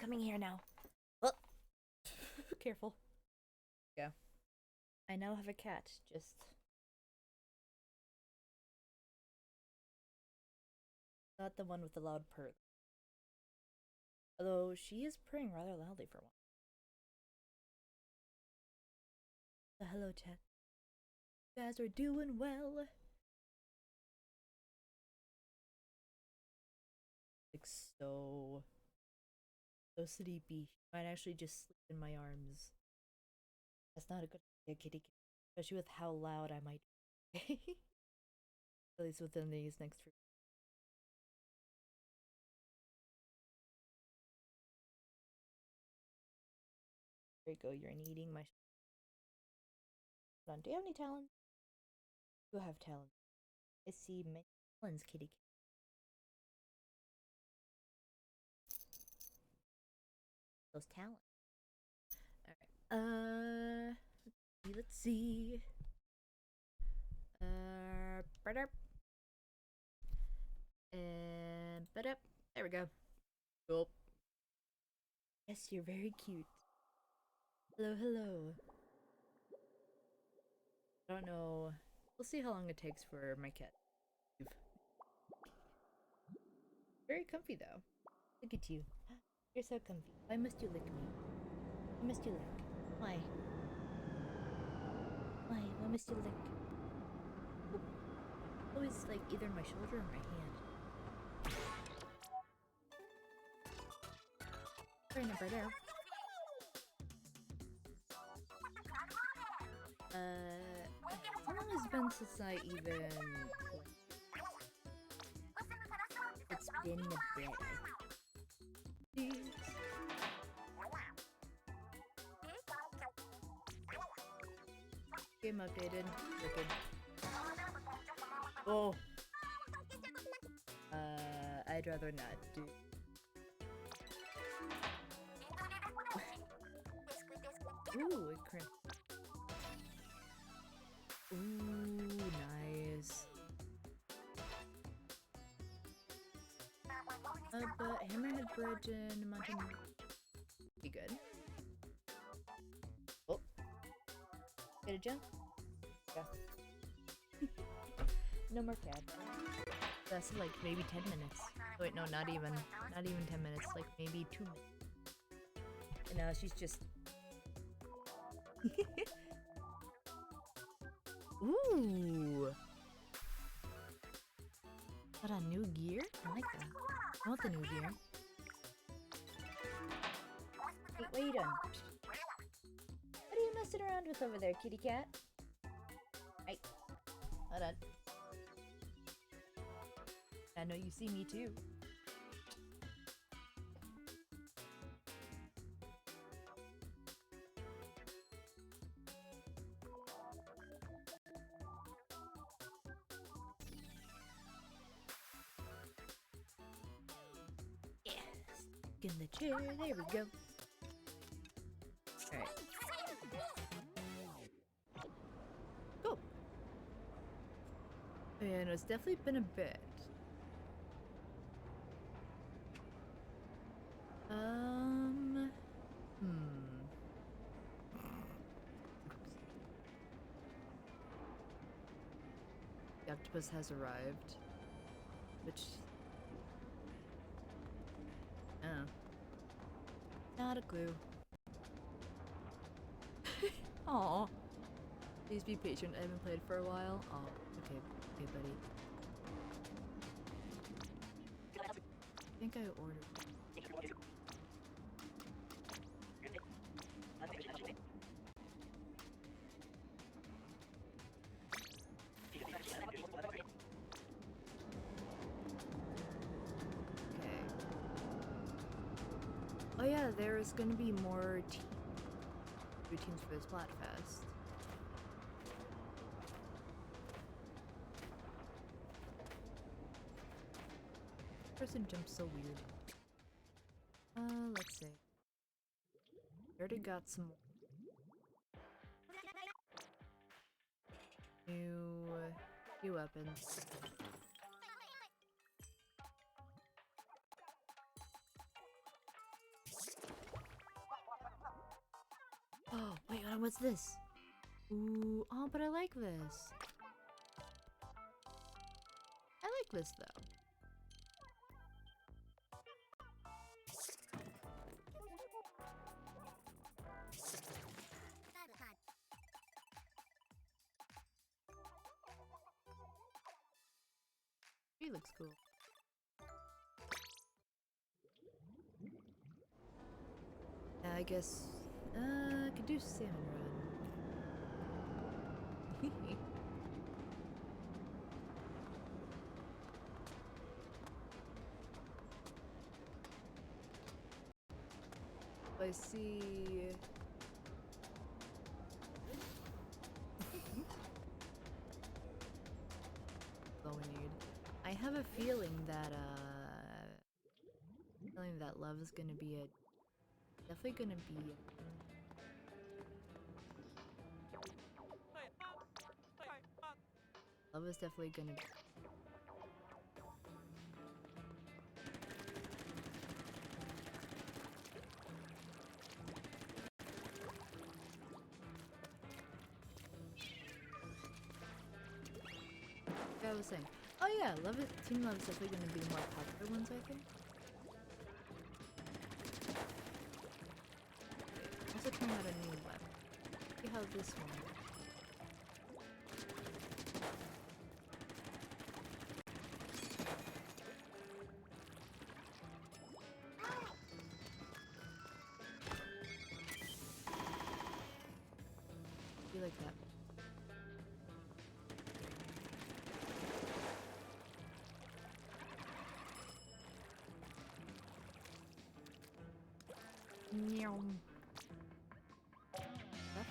coming here now. Oh, careful. Yeah. I now have a cat, just... Not the one with the loud purr. Although, she is purring rather loudly for one. So hello, chat. You guys are doing well. Like, so sleepy. She might actually just sleep in my arms. That's not a good idea, kitty. Especially with how loud I might be. At least within these next few. There you go, you're eating my... Hold on, do you have any talents? You have talents. I see many talents, kitty. Those talents. Alright, let's see. And there we go. Cool. Yes, you're very cute. Hello, hello. I don't know. We'll see how long it takes for my cat to leave. Very comfy though. Look at you. You're so comfy. Why must you lick me? Why must you lick? Why? Why? Why must you lick? Oh. Always like either my shoulder or my hand. How long has it been since I even played? It's been a bit. Game updated. Wicked. Oh. I'd rather not do. Ooh, it crimped. Ooh, nice. But Hammerhead Bridge and Mountain be good. Oh. Get a jump? Yeah. No more cab. That's like maybe 10 minutes. Oh, wait, no, not even 10 minutes, like maybe 2 minutes. And now she's just... Ooh! Got a new gear? I like that. I want the new gear. Wait, what are you doing? What are you messing around with over there, kitty cat? Hey. Hold on. I know you see me too. In the chair, there we go. Alright. Go! And it's definitely been a bit. The octopus has arrived. Which... oh. Not a clue. Aw. Please be patient, I haven't played for a while. Oh, okay, buddy. I think I ordered. Okay. Oh yeah, there's gonna be more routines for this Splatfest. Person jumps so weird. Let's see. I already got some new weapons. Oh, wait, what's this? Ooh, oh, but I like this. I like this though. He looks cool. I guess, I could do salmon run. I see. All we need. I have a feeling that love is gonna be definitely gonna be. Love is definitely gonna be. Like I was saying. Oh yeah, Team Love is definitely gonna be more popular ones, I think. Also trying out a new weapon. See how this one. You like that? Meow. Stuff?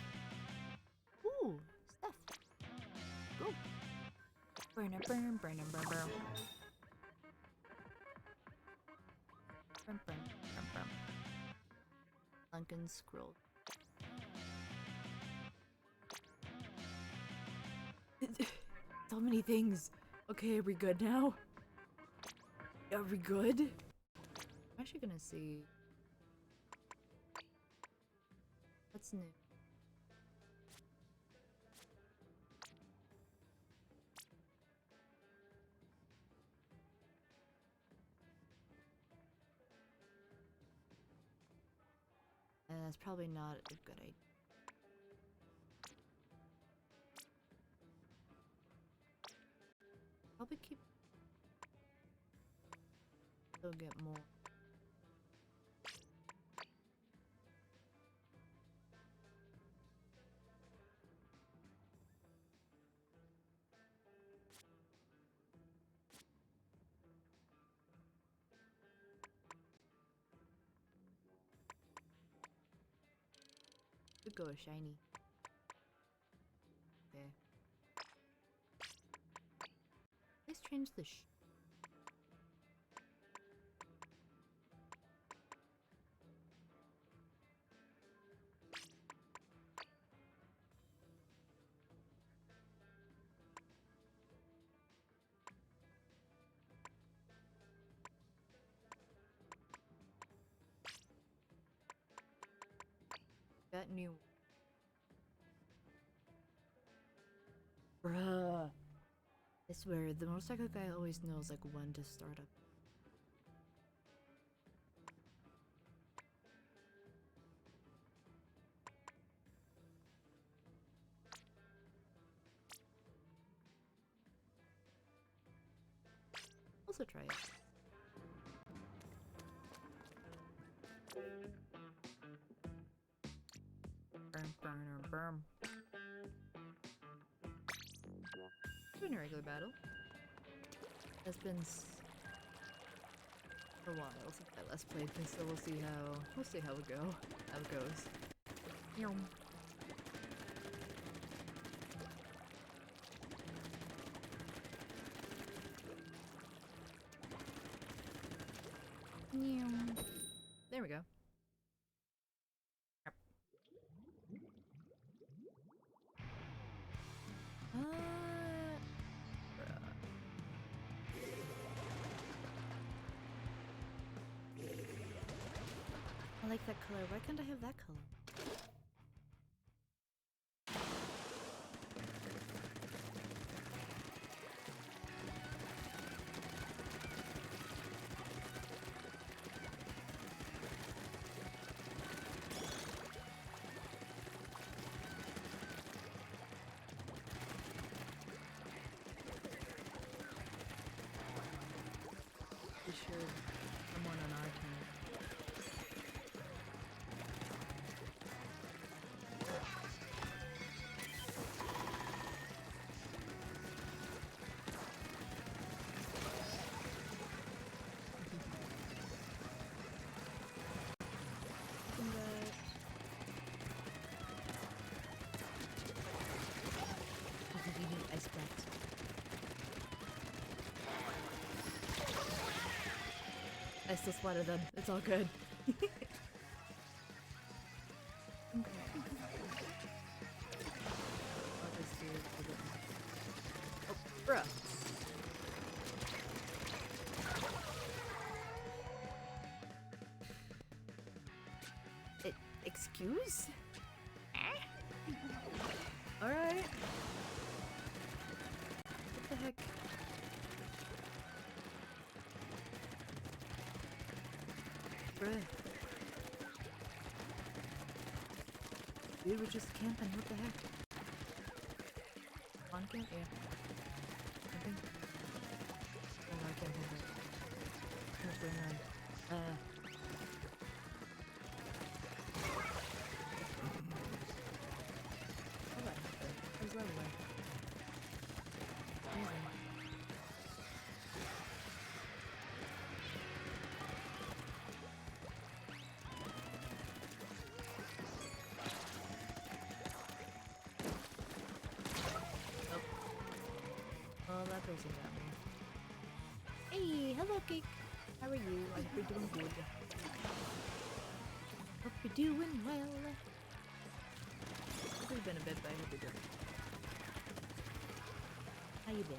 Ooh, stuff. Go. Burn, burn, burn, burn, burn. Burn, burn, burn, burn. Sunken scroll. So many things. Okay, are we good now? Are we good? I'm actually gonna see. What's new? That's probably not a good idea. Probably keep. Still get more. Could go a shiny. Okay. Let's change the that new. Bruh. I swear, the motorcycle guy always knows like when to start up. Also try it. Burn, burn, burn. Doing a regular battle. It's been a while since I last played this, so we'll see how it goes. Yum. There we go. I like that color. Why can't I have that color? I still splattered them. It's all good. Oh, bruh. Excuse? Alright. What the heck? Bruh. Dude, we're just camping. What the heck? On camp? Yeah. Camping? Oh, no, I can't handle it. What's going on? Where's that way? Oh, that person got me. Hey, hello, Cake. How are you? I hope you're doing good. Hope you're doing well. It's been a bit, but I hope you're doing well. How you been?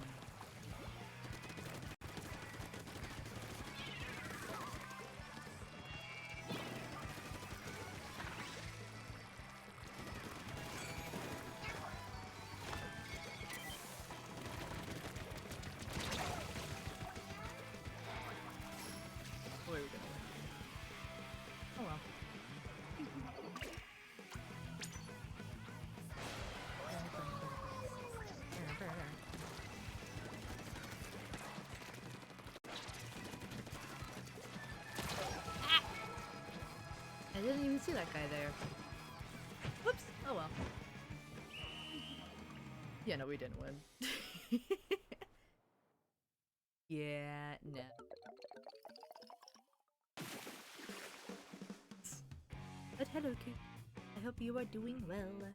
Where are we gonna win? Oh well. I didn't even see that guy there. Whoops! Oh well. Yeah, no, we didn't win. Yeah, no. But hello, Kate. I hope you are doing well.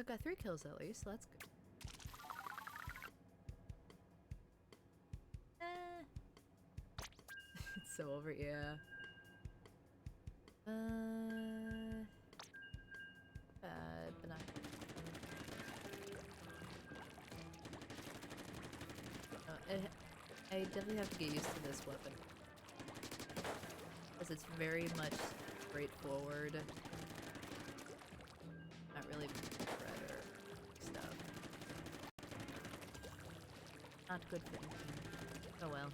Got 3 kills at least, so that's good. It's so over, yeah. But not. I definitely have to get used to this weapon. Because it's very much straightforward. Not really red or stuff. Not good for anything. Oh well.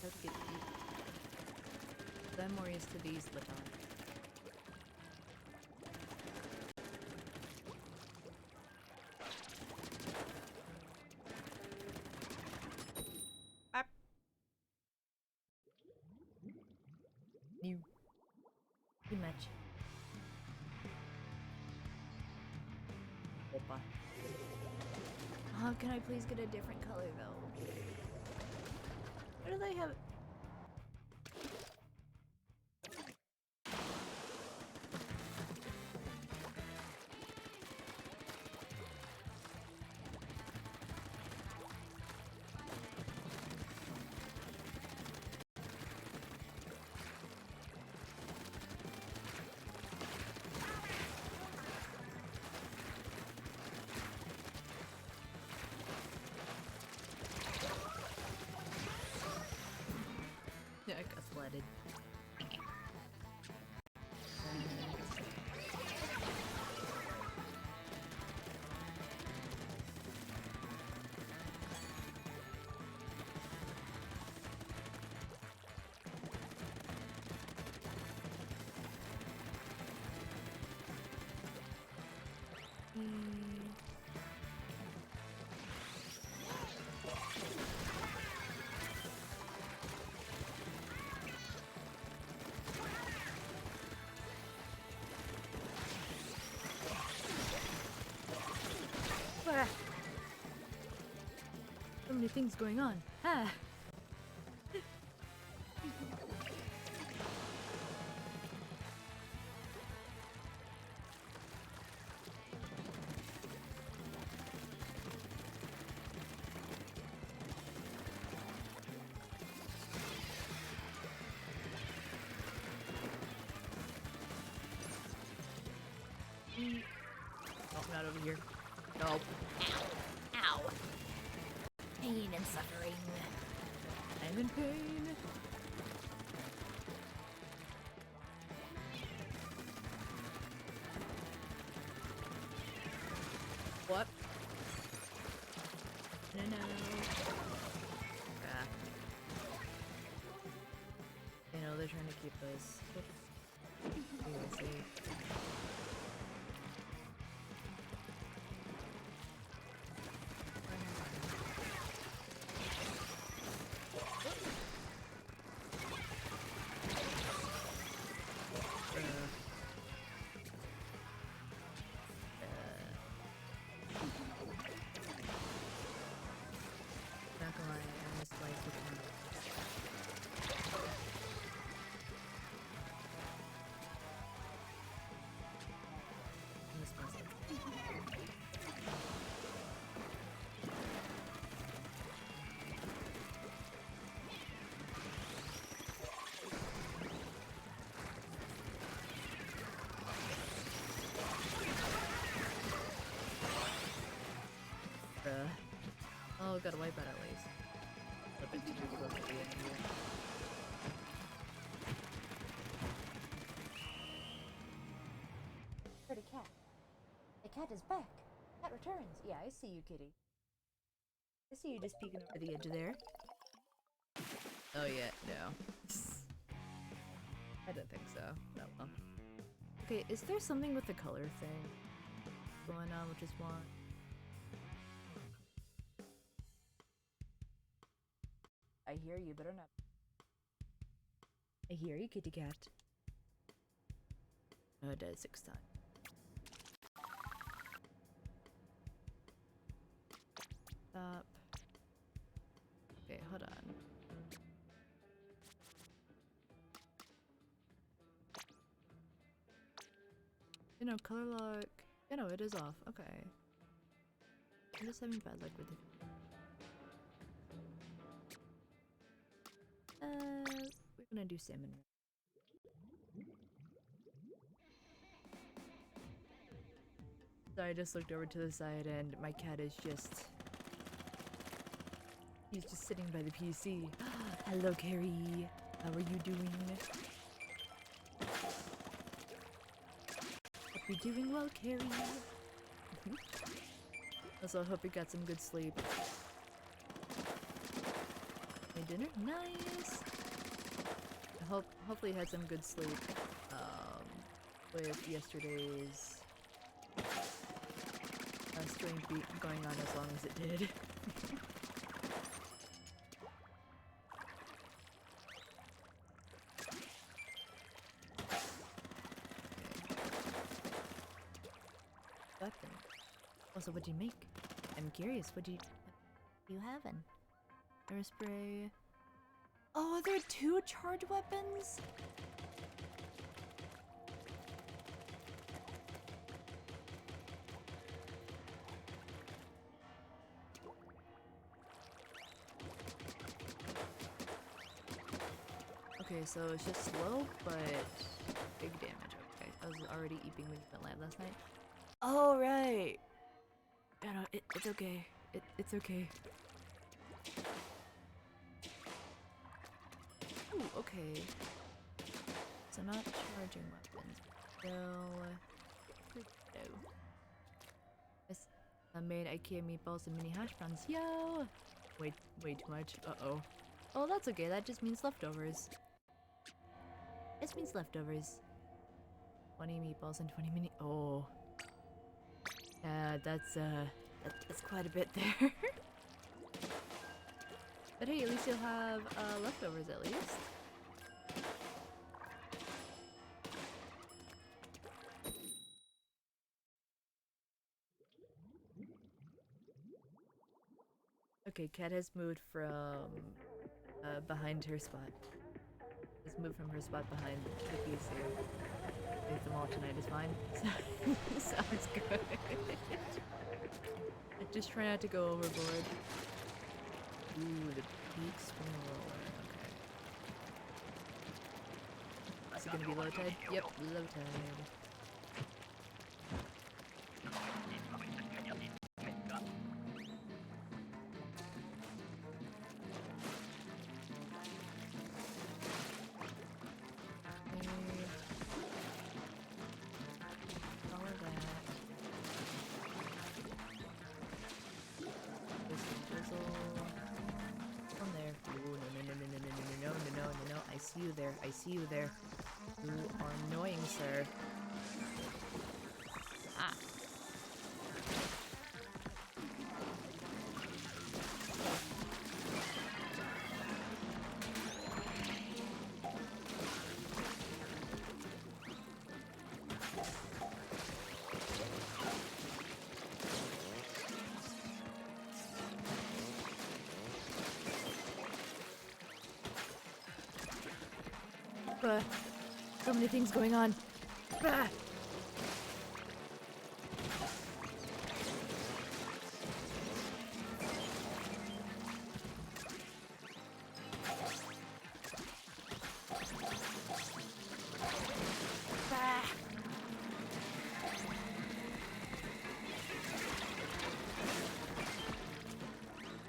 Have to get used. I'm more used to these batons. New match. Opa. Oh, can I please get a different color though? Where do they have it? So many things going on. Ah! Oh, not over here. Nope. Ow. Ow. Pain and suffering. I'm in pain. What? No. Ah. You know, they're trying to keep us. Not gonna lie, I missed like which one. I missed myself. Oh, gotta wipe out at least. A bit too close to the end here. Pretty cat. The cat is back. Cat returns. Yeah, I see you, kitty. I see you just peeking over the edge there. Oh yeah, no. I don't think so. No, well. Okay, is there something with the color thing going on, which is one? I hear you, better not. I hear you, kitty cat. Oh, it does 6 times. Stop. Okay, hold on. You know, color lock. You know, it is off. Okay. I'm just having bad luck with it. We're gonna do salmon. So I just looked over to the side and my cat is just... He's just sitting by the PC. Hello, Carrie. How are you doing? Hope you're doing well, Carrie. Also, I hope you got some good sleep. And dinner? Nice! Hopefully you had some good sleep. With yesterday's stream beat going on as long as it did. Weapon. Also, what'd you make? I'm curious. What you having? Air spray. Oh, there are 2 charge weapons? Okay, so it's just slow, but big damage. Okay, I was already eating when you went live last night. Oh, right! Yeah, no, it's okay. It's okay. Ooh, okay. So not charging weapons. So... no. Yes, I made IKEA meatballs and mini hash browns. Yo! Wait, way too much. Uh-oh. Oh, that's okay. That just means leftovers. This means leftovers. 20 meatballs and 20 mini- oh. That's quite a bit there. But hey, at least you'll have, leftovers at least. Okay, Kat has moved from behind her spot. Has moved from her spot behind the PC. I think them all tonight is fine. Sounds good. I just try not to go overboard. Ooh, the peak spin roller. Okay. Is it gonna be low tide? Yep, low tide. I see you there. You are annoying, sir. Ah. So many things going on. Ah.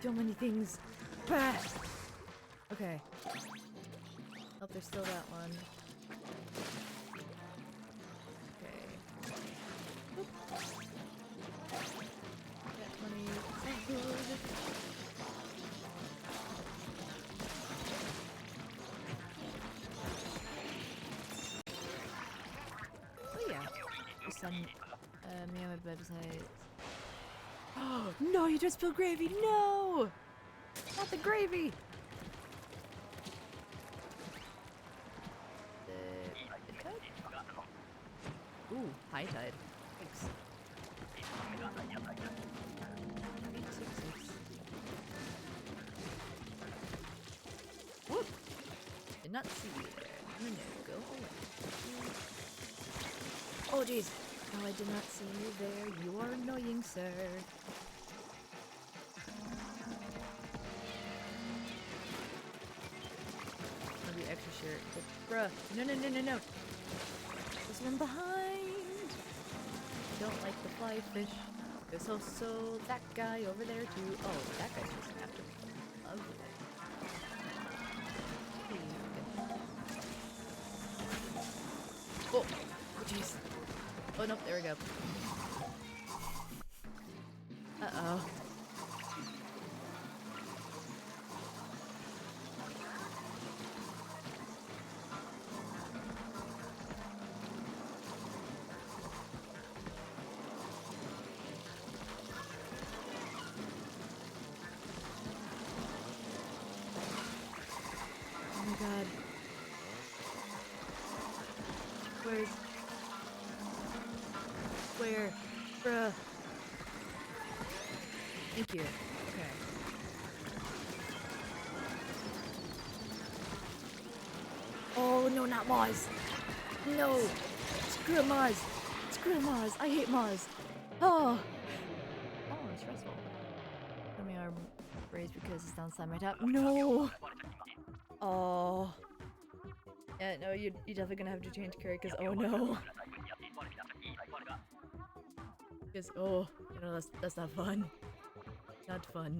So many things. Okay. Oh, there's still that one. Okay. Oop. Got 20. Good. Oh yeah. Some me on my website. Oh no! You just spilled gravy. No! Not the gravy. The tide? Ooh, high tide. Thanks. 866. Whoop! Did not see you there. No, go away. Oh jeez. No, I did not see you there. You are annoying, sir. Extra shirt. But, bruh. No. There's one behind. Don't like the fly fish. There's also that guy over there too. Oh, that guy's just after me. Lovely. Oh, jeez. Oh nope, there we go. Uh-oh. God. Where? Bruh. Thank you. Okay. Oh, no, not Maz. No. Screw Maz. Screw Maz. I hate Maz. Oh. Oh, it's stressful. Let me arm raise because it's downside my top. No. Oh. Yeah, no, you're definitely gonna have to change carry because oh no. Because oh, you know that's not fun. Not fun.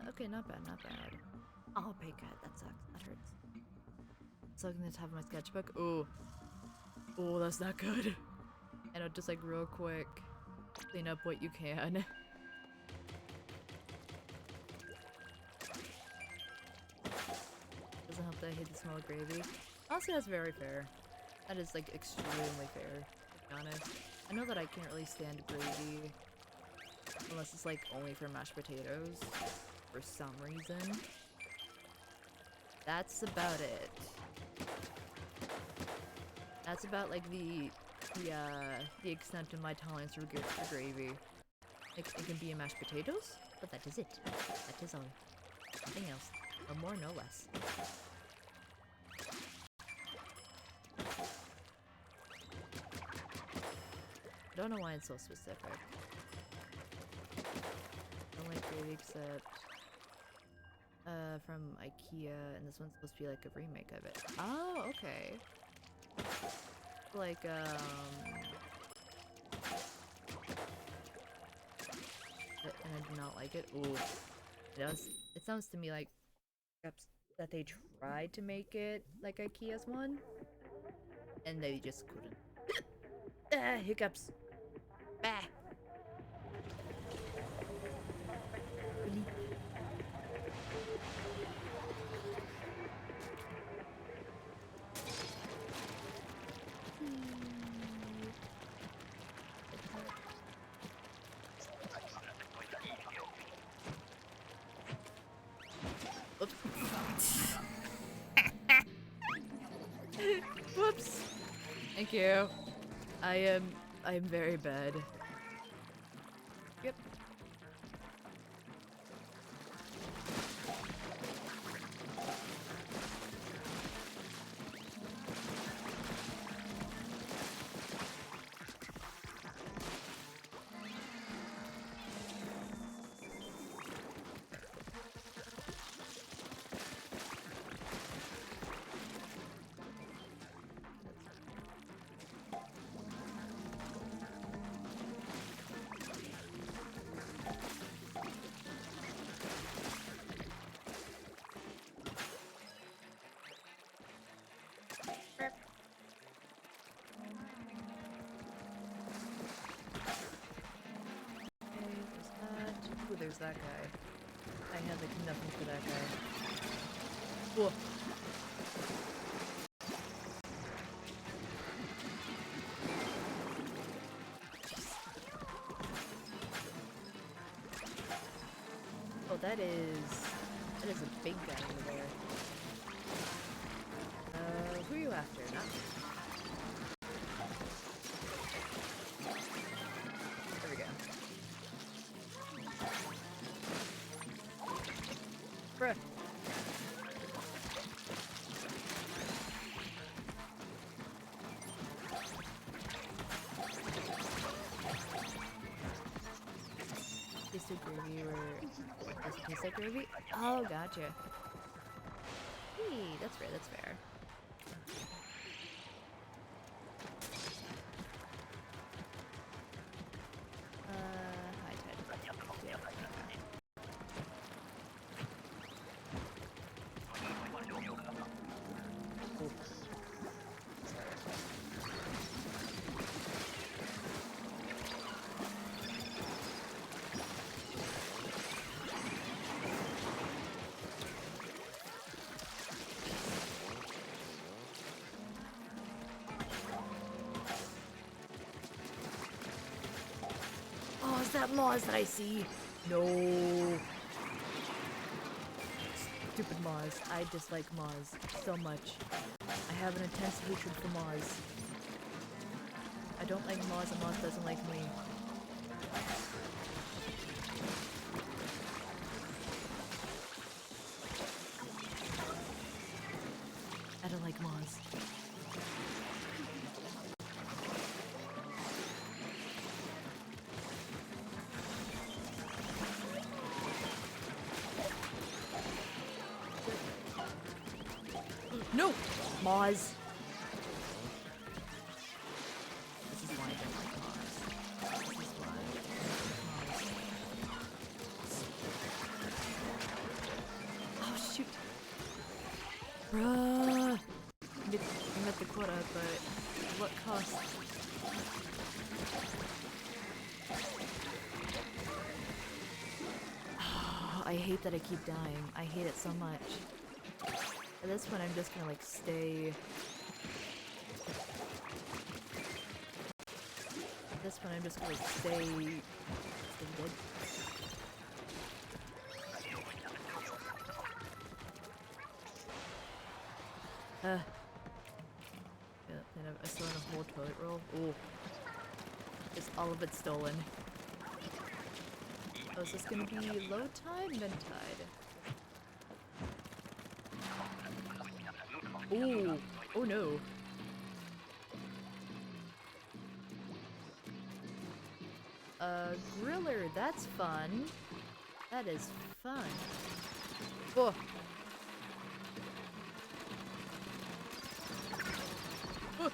Okay, not bad. Oh, pay cut. That sucks. That hurts. Sucking the top of my sketchbook. Oh, that's not good. I know, just like real quick, clean up what you can. Doesn't help that I hate the smell of gravy. Honestly, that's very fair. That is like extremely fair, to be honest. I know that I can't really stand gravy unless it's like only for mashed potatoes for some reason. That's about it. That's about like the the extent of my tolerance for gravy. It can be in mashed potatoes, but that is it. That is all. Nothing else. No more, no less. Don't know why it's so specific. Don't like gravy except from IKEA, and this one's supposed to be like a remake of it. Oh, okay. Like and I do not like it. Ooh. It sounds to me like that they tried to make it like IKEA's one, and they just couldn't. Ah, hiccups. Bah. Really? Oops. Whoops. Thank you. I'm very bad. Yep. Ooh, there's that guy. I had like nothing for that guy. Whoa. Oh, that is a big guy over there. Who are you after? Not me. There we go. Bruh. Taste of gravy or does it taste like gravy? Oh, gotcha. Hey, that's fair, that's fair. Hi, Ted. Yeah. Oh, is that Moz that I see? No. Stupid Moz. I dislike Moz so much. I have an intense hatred for Moz. I don't like Moz and Moz doesn't like me. I don't like Moz. No! Moz! This is why I don't like Moz. This is why Moz. Oh shoot! Bruh! I met the quota, but what cost? I hate that I keep dying. I hate it so much. At this point, I'm just gonna like stay. At this point, I'm just gonna stay dead. Yeah, I still in a whole toilet roll. Oh. Just all of it stolen. Oh, is this gonna be low tide? Mid tide. Ooh. Oh no. Griller, that's fun. That is fun. Oh. Oh.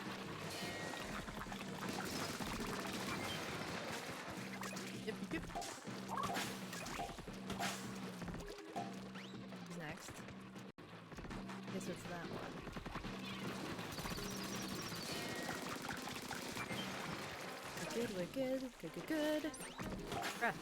Yep, yep. Who's next? Guess it's that one. Wicked, wicked, good, good, good. Bruh.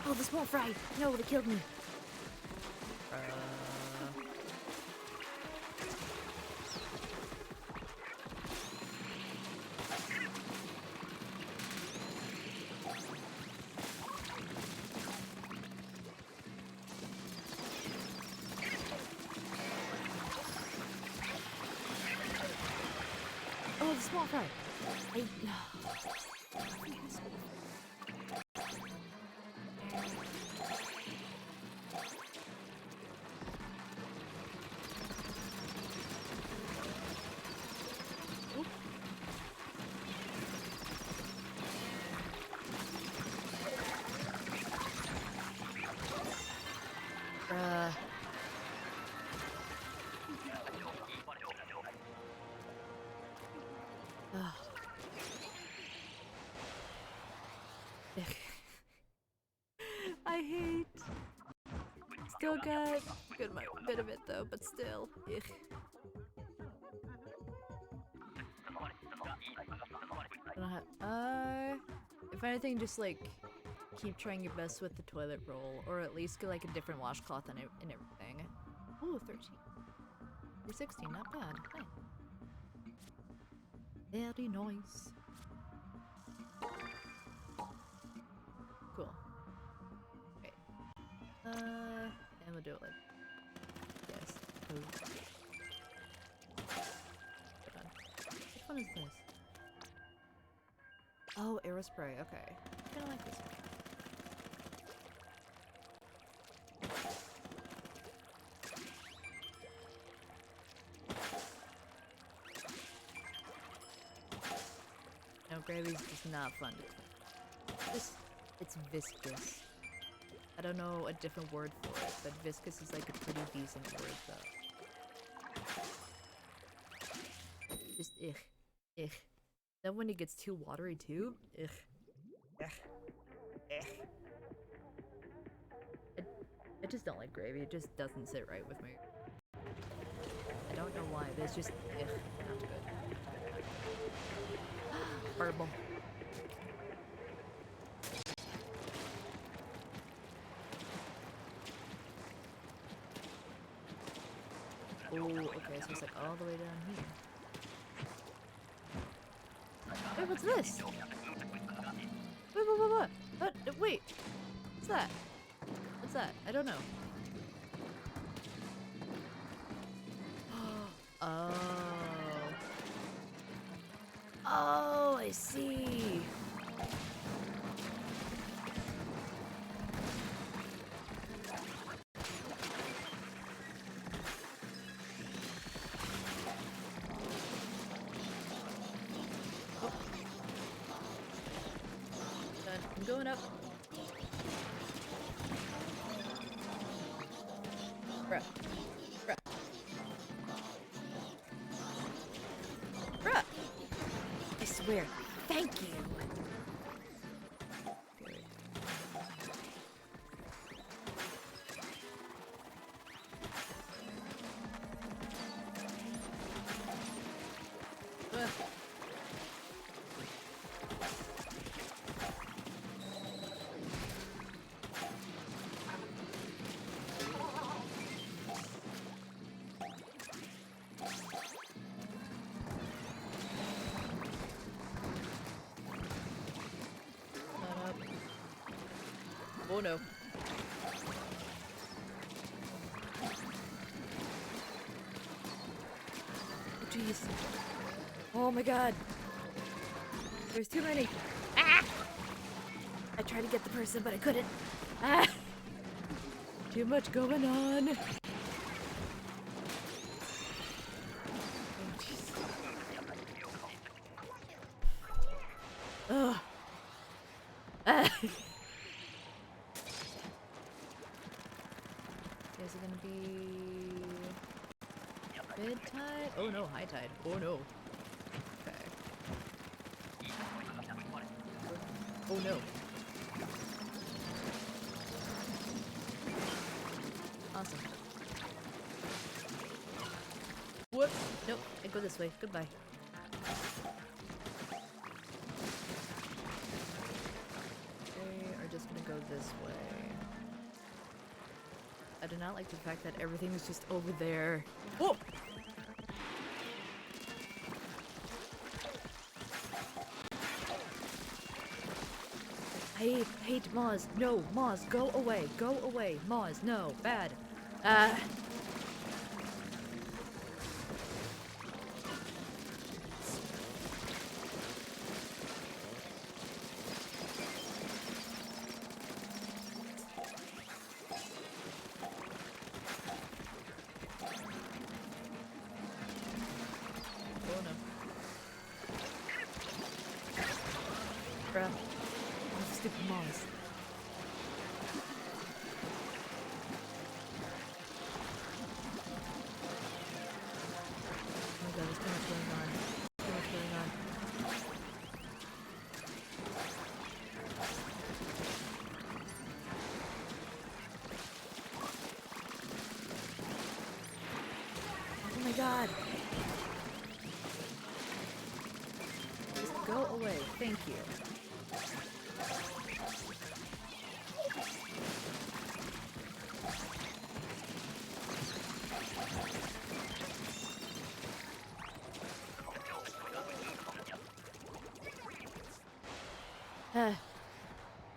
Oh, this won't fry! No, they killed me! Oh, the small fry! I hate. Still got good bit of it though, but still. Ugh. I don't have, if anything, just like keep trying your best with the toilet roll, or at least get like a different washcloth and everything. Ooh, 13. You're 16, not bad. Hey. Very nice. Cool. Okay. And we'll do it like this. Hold on. Which one is this? Oh, aerospray. Okay. I kinda like this one. No, gravy's just not fun. It's viscous. I don't know a different word for it, but viscous is like a pretty decent word though. Just ugh. Then when it gets too watery too, ugh. I just don't like gravy. It just doesn't sit right with me. I don't know why, but it's just not good. Purple. Oh, okay, so it's like all the way down here. Wait, what's this? Wait, wait. What's that? What's that? I don't know. Oh. Oh, I see. I'm going up. Bruh. I swear. Thank you. Oh no. Oh jeez. Oh my god. There's too many. Ah! I tried to get the person, but I couldn't. Ah! Too much going on. Oh jeez. Ugh. Ah! Is it gonna be mid tide? Oh no, high tide. Oh no. Okay. Oh no. Awesome. Whoops. Nope. I go this way. Goodbye. They are just gonna go this way. I do not like the fact that everything is just over there. Whoa! I hate Moz. No, Moz, go away. Go away. Moz, no. Bad. Oh no. Bruh. Oh, stupid Moz. Oh my god, there's too much going on. Too much going on. Oh my god. Just go away. Thank you.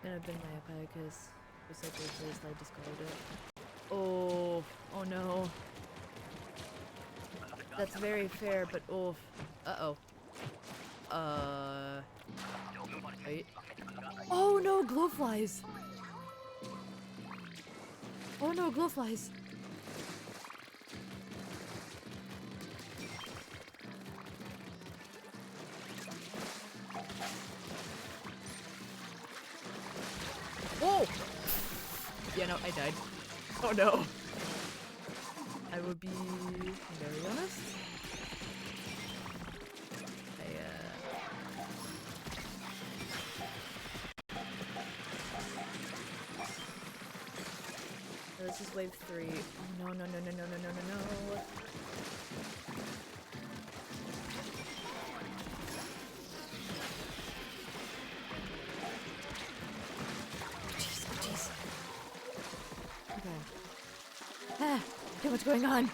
Gonna bin my iPad because for such a place I discarded it. Oh, oh no. That's very fair, but oof. Uh-oh. Wait. Oh no, glowflies! Oh no, glowflies! Whoa! Yeah, no, I died. Oh no. I will be very honest. So this is wave 3. Oh, no, no, no, no, no, no, no, no, no. Jeez, oh jeez. Okay. Ah, too much going on.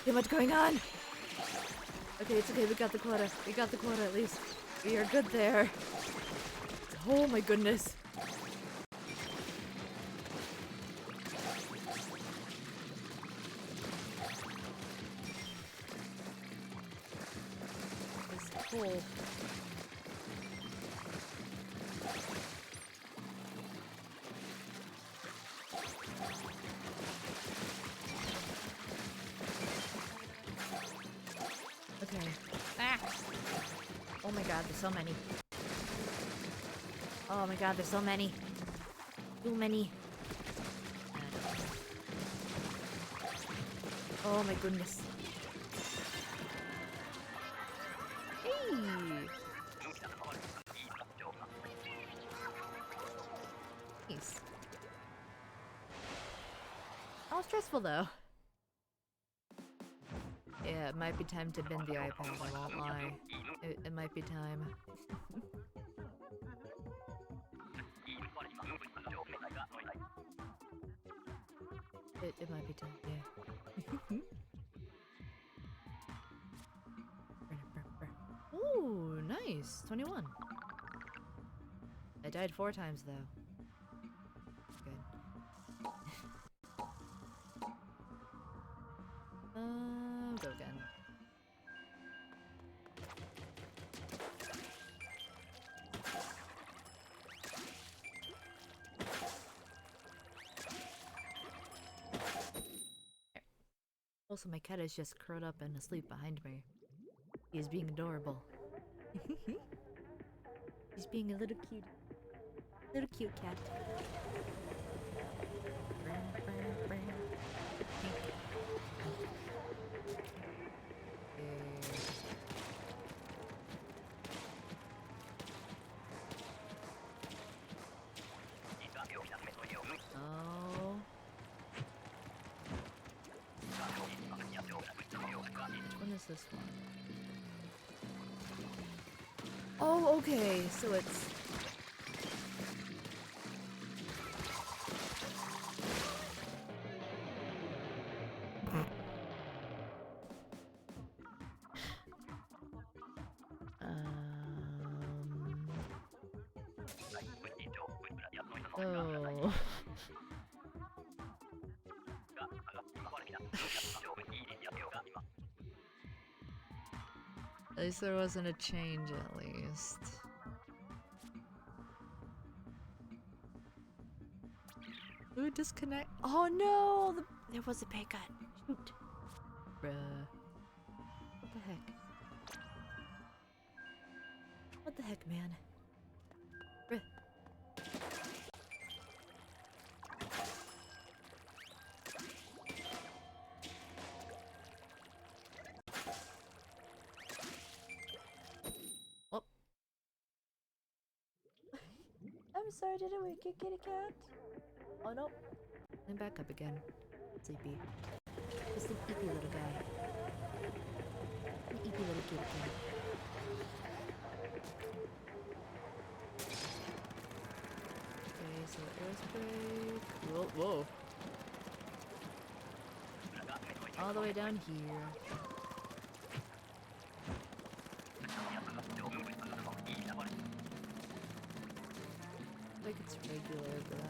Too much going on. Okay, it's okay. We got the quota. We got the quota at least. We are good there. Oh my goodness. This hole. Okay. Ah! Oh my god, there's so many. Oh my god, there's so many. Too many. Oh my goodness. Hey! Nice. How stressful though. Yeah, it might be time to bin the iPad, I won't lie. It might be time. It might be time, yeah. Ooh, nice! 21. I died 4 times though. Go again. Also, my cat is just curled up and asleep behind me. He is being adorable. He's being a little cute cat. Oh. Which one is this one? Oh, okay, so it's... Oh. At least there wasn't a change, at least. Ooh, disconnect. Oh no! There was a pay cut. Shoot. Bruh. What the heck? What the heck, man? Bruh. Oh. I'm sorry, didn't wake you, kitty cat? Oh no. I'm back up again. Sleepy. Just an eepy little guy. An eepy little kitty cat. Okay, so airspray. Cool. Whoa. All the way down here. Like it's regular, but...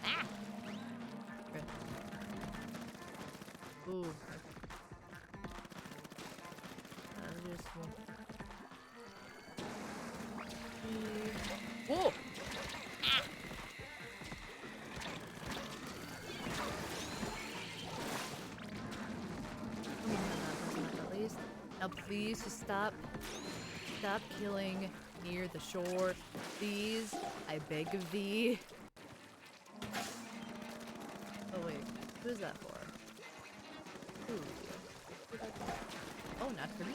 Ah! Ooh. Just one. Whoa! Ah! At least. Now please just stop killing near the shore. Please, I beg of thee. Oh wait, who's that for? Ooh. Oh, not for me.